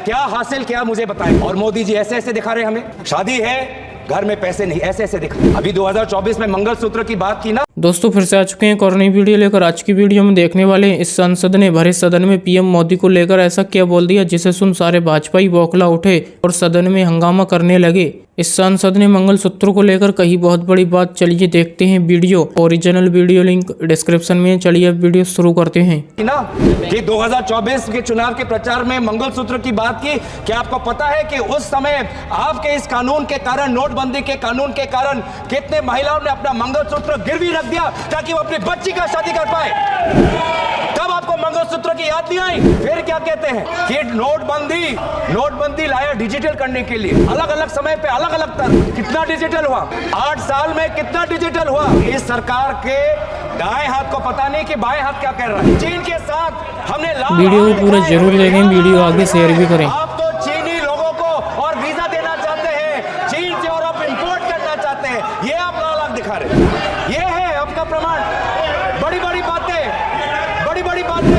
क्या हासिल किया मुझे बताएं। और मोदी जी ऐसे ऐसे दिखा रहे हमें, शादी है घर में पैसे नहीं, ऐसे ऐसे दिखा। अभी 2024 में मंगलसूत्र की बात की ना। दोस्तों फिर से आ चुके हैं एक और नई वीडियो लेकर। आज की वीडियो में देखने वाले हैं, इस सांसद ने भरे सदन में पीएम मोदी को लेकर ऐसा क्या बोल दिया जिसे सुन सारे भाजपाई बौखला उठे और सदन में हंगामा करने लगे। इस सांसद ने मंगलसूत्र को लेकर कही बहुत बड़ी बात। चलिए देखते हैं video. Original video link description में। चलिए अब वीडियो शुरू करते हैं ना कि 2024 के चुनाव के प्रचार में मंगलसूत्र की बात की। क्या आपको पता है कि उस समय आपके इस कानून के कारण, नोटबंदी के कानून के कारण, कितने महिलाओं ने अपना मंगलसूत्र गिरवी रख दिया ताकि वो अपनी बच्ची का शादी कर पाए। तब आपको मंगलसूत्र की याद नहीं आई। फिर क्या कहते हैं कि नोटबंदी लाया डिजिटल करने के लिए। अलग अलग समय पे अलग अलग तरह कितना डिजिटल हुआ, 8 साल में कितना डिजिटल हुआ। इस सरकार के दाएं हाथ को पता नहीं कि बाएं हाथ क्या कर रहा है। चीन के साथ हमने वीडियो को पूरा जरूर देखें, वीडियो आगे शेयर भी करें। आप तो चीनी लोगों को और वीजा देना चाहते हैं, चीन से और आप इंपोर्ट करना चाहते हैं। ये आप लाल दिखा रहे हैं। ये है आपका प्रमाण। बड़ी बड़ी बातें।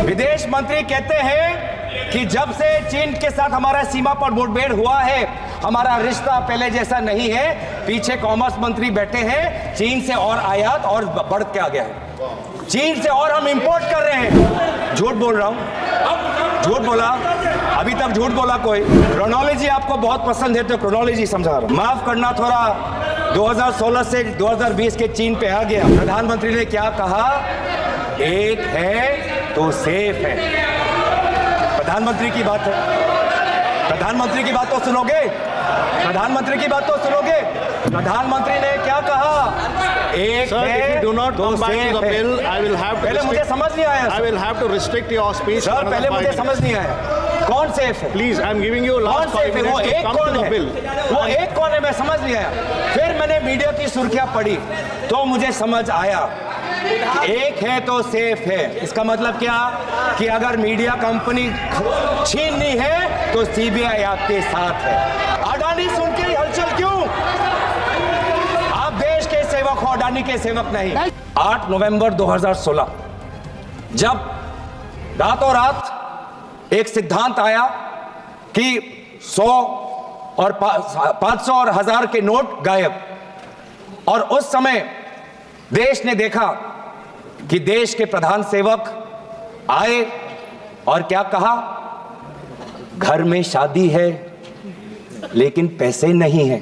विदेश मंत्री कहते हैं कि जब से चीन के साथ हमारा सीमा पर मुठभेड़ हुआ है, हमारा रिश्ता पहले जैसा नहीं है। पीछे कॉमर्स मंत्री बैठे हैं, चीन से और आयात और बढ़ के आ गया है। चीन से और हम इंपोर्ट कर रहे हैं। झूठ बोल रहा हूं, झूठ बोला, अभी तक झूठ बोला कोई। क्रोनोलॉजी आपको बहुत पसंद है तो क्रोनोलॉजी समझा रहा हूं। माफ करना, थोड़ा 2016 से 2020 के चीन पे आ गया। प्रधानमंत्री ने क्या कहा? एक है तो सेफ है। प्रधानमंत्री की बात है, प्रधानमंत्री की बात तो सुनोगे, प्रधानमंत्री की बात तो सुनोगे। प्रधानमंत्री ने क्या कहा? एक है तो सेफ है। पहले मुझे समझ नहीं आया। I will have to restrict your speech. Sir पहले मुझे समझ नहीं आया। कौन सेफ है? Please, I am giving you last 5 minutes वो to एक come to कौन the है? bill. वो एक कौन है? मैं समझ नहीं आया। फिर मैंने मीडिया की सुर्खियां पढ़ी तो मुझे समझ आया। एक है तो सेफ है, इसका मतलब क्या कि अगर मीडिया कंपनी छीननी है तो सीबीआई आपके साथ है। अडानी सुन के हलचल क्यों? आप देश के सेवक हो, अडानी के सेवक नहीं। 8 नवंबर 2016 जब रातों रात एक सिद्धांत आया कि 100 और 500 और 1000 के नोट गायब, और उस समय देश ने देखा कि देश के प्रधान सेवक आए और क्या कहा? घर में शादी है लेकिन पैसे नहीं है।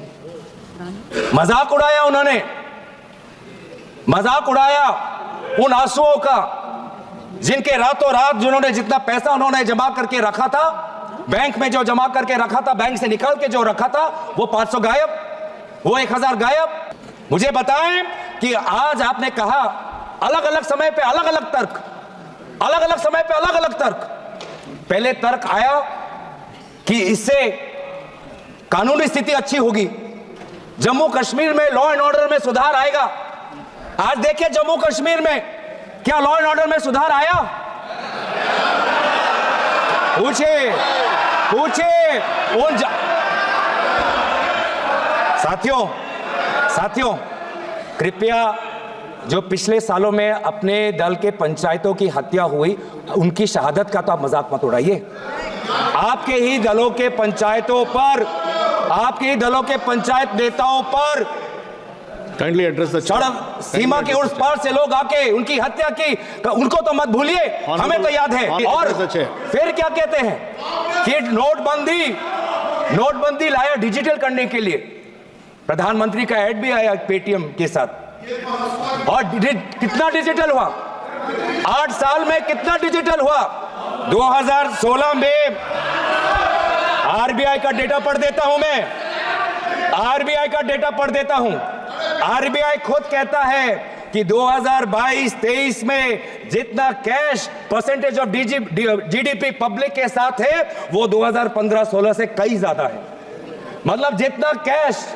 मजाक उड़ाया उन्होंने, मजाक उड़ाया उन आंसुओं का जिनके रातों रात जिन्होंने जितना पैसा उन्होंने जमा करके रखा था, बैंक में जो जमा करके रखा था, बैंक से निकाल के जो रखा था, वो 500 गायब, वो 1000 गायब। मुझे बताएं कि आज आपने कहा अलग अलग समय पे अलग अलग तर्क, अलग अलग समय पे अलग अलग तर्क। पहले तर्क आया कि इससे कानूनी स्थिति अच्छी होगी, जम्मू कश्मीर में लॉ एंड ऑर्डर में सुधार आएगा। आज देखिए जम्मू कश्मीर में क्या लॉ एंड ऑर्डर में सुधार आया? पूछे उन साथियों कृपया, जो पिछले सालों में अपने दल के पंचायतों की हत्या हुई, उनकी शहादत का तो आप मजाक मत उड़ाइए। आपके ही दलों के पंचायतों पर, आपके ही दलों के पंचायत नेताओं पर Kindly address the सड़क सीमा के उस पार से लोग आके उनकी हत्या की, उनको तो मत भूलिए, हमें तो याद है। और फिर क्या कहते हैं कि नोटबंदी लाया डिजिटल करने के लिए। प्रधानमंत्री का ऐड भी आया पेटीएम के साथ। और कितना डिजिटल हुआ? 8 साल में कितना डिजिटल हुआ? 2016 में आरबीआई का डेटा पढ़ देता हूं मैं, आरबीआई का डेटा पढ़ देता हूं। आरबीआई खुद कहता है कि 2022-23 में जितना cash percentage of GDP public के साथ है वो 2015-16 से कई ज्यादा है। मतलब जितना कैश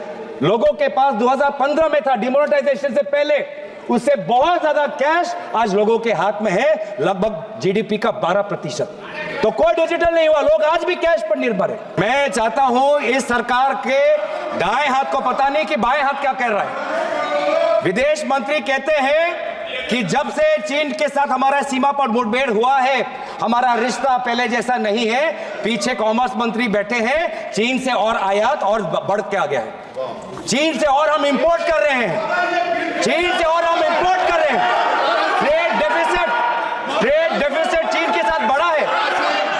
लोगों के पास 2015 में था डिमोनेटाइजेशन से पहले, उससे बहुत ज्यादा कैश आज लोगों के हाथ में है, लगभग जीडीपी का 12%। तो कोई डिजिटल नहीं हुआ, लोग आज भी कैश पर निर्भर है। मैं चाहता हूं इस सरकार के दाएं हाथ को पता नहीं कि बाएं हाथ क्या कर रहा है। विदेश मंत्री कहते हैं कि जब से चीन के साथ हमारा सीमा पर मुठभेड़ हुआ है, हमारा रिश्ता पहले जैसा नहीं है। पीछे कॉमर्स मंत्री बैठे हैं, चीन से और आयात और बढ़ के आ गया है। चीन से और हम इंपोर्ट कर रहे हैं, चीन से और हम इंपोर्ट कर रहे हैं। ट्रेड डेफिसिट चीन के साथ बढ़ा है।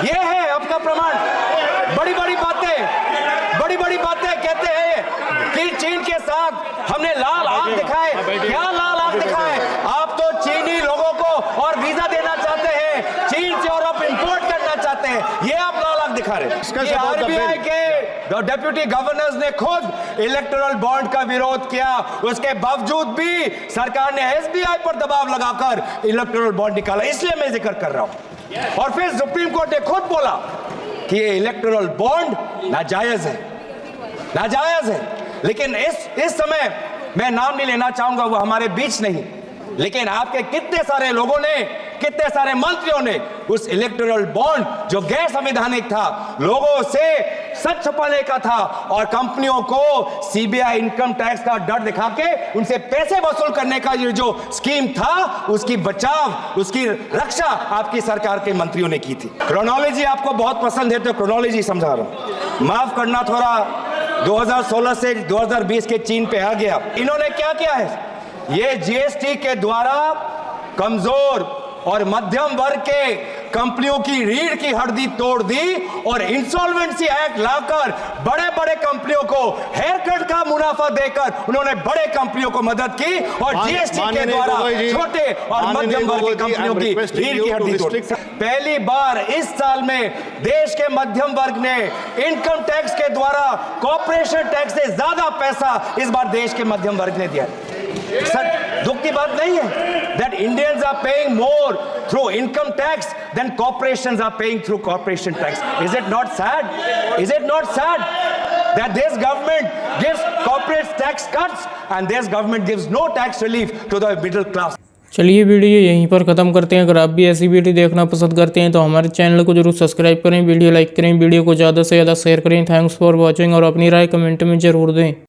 यह है आपका प्रमाण। बड़ी बड़ी बातें कहते हैं कि चीन के साथ हमने लाल आंख दिखाए। क्या लाल आंख दिखाए? आप तो चीनी लोगों को और वीजा देना चाहते हैं, चीन से और आप इंपोर्ट करना चाहते हैं। ये आप लाल आंख दिखा रहे हैं। ये आरबीआई के डिप्टी गवर्नर्स ने खुद इलेक्टोरल बॉन्ड का विरोध किया, उसके बावजूद भी सरकार ने एसबीआई पर दबाव लगाकर इलेक्टोरल बॉन्ड निकाला। इसलिए मैं जिक्र कर रहा हूं। और फिर सुप्रीम कोर्ट ने खुद बोला कि ये इलेक्टोरल बॉन्ड नाजायज है, नाजायज है। लेकिन इस समय मैं नाम नहीं लेना चाहूंगा, वो हमारे बीच नहीं, लेकिन आपके कितने सारे लोगों ने, कितने सारे मंत्रियों ने उस इलेक्टोरल बॉन्ड जो गैर संवैधानिक था, लोगों से सच छुपाने का था और कंपनियों को सीबीआई इनकम टैक्स का डर दिखा के उनसे पैसे वसूल करने का ये जो स्कीम था, उसकी बचाव, उसकी रक्षा आपकी सरकार के मंत्रियों ने की थी। क्रोनोलॉजी आपको बहुत पसंद है तो क्रोनोलॉजी समझा रहा हूं। माफ करना, थोड़ा 2016 से 2020 के चीन पे आ गया। इन्होंने क्या किया है? ये जीएसटी के द्वारा कमजोर और मध्यम वर्ग के कंपनियों की रीढ़ की हड्डी तोड़ दी और इंसॉल्वेंसी एक्ट लाकर बड़े बड़े कंपनियों को हेयर कट का मुनाफा देकर उन्होंने बड़े कंपनियों को मदद की और जीएसटी के द्वारा छोटे और मध्यम वर्ग की कंपनियों की रीढ़ की हड्डी तोड़ी। पहली बार इस साल में देश के मध्यम वर्ग ने इनकम टैक्स के द्वारा कॉर्पोरेशन टैक्स से ज्यादा पैसा इस बार देश के मध्यम वर्ग ने दिया। सर, दुख की बात नहीं है that Indians are paying more through income tax than corporations are paying through corporation tax. Is it not sad? Is it not sad that this government gives corporate tax cuts and this government gives no tax relief to the middle class? चलिए video यहीं पर ख़त्म करते हैं। अगर आप भी ऐसी वीडियो देखना पसंद करते हैं तो हमारे चैनल को जरूर सब्सक्राइब करें, वीडियो लाइक करें, वीडियो को ज़्यादा से ज़्यादा शेयर करें। थैंक्स फॉर वॉचिंग और अपनी राय कमेंट में ज़रूर दें।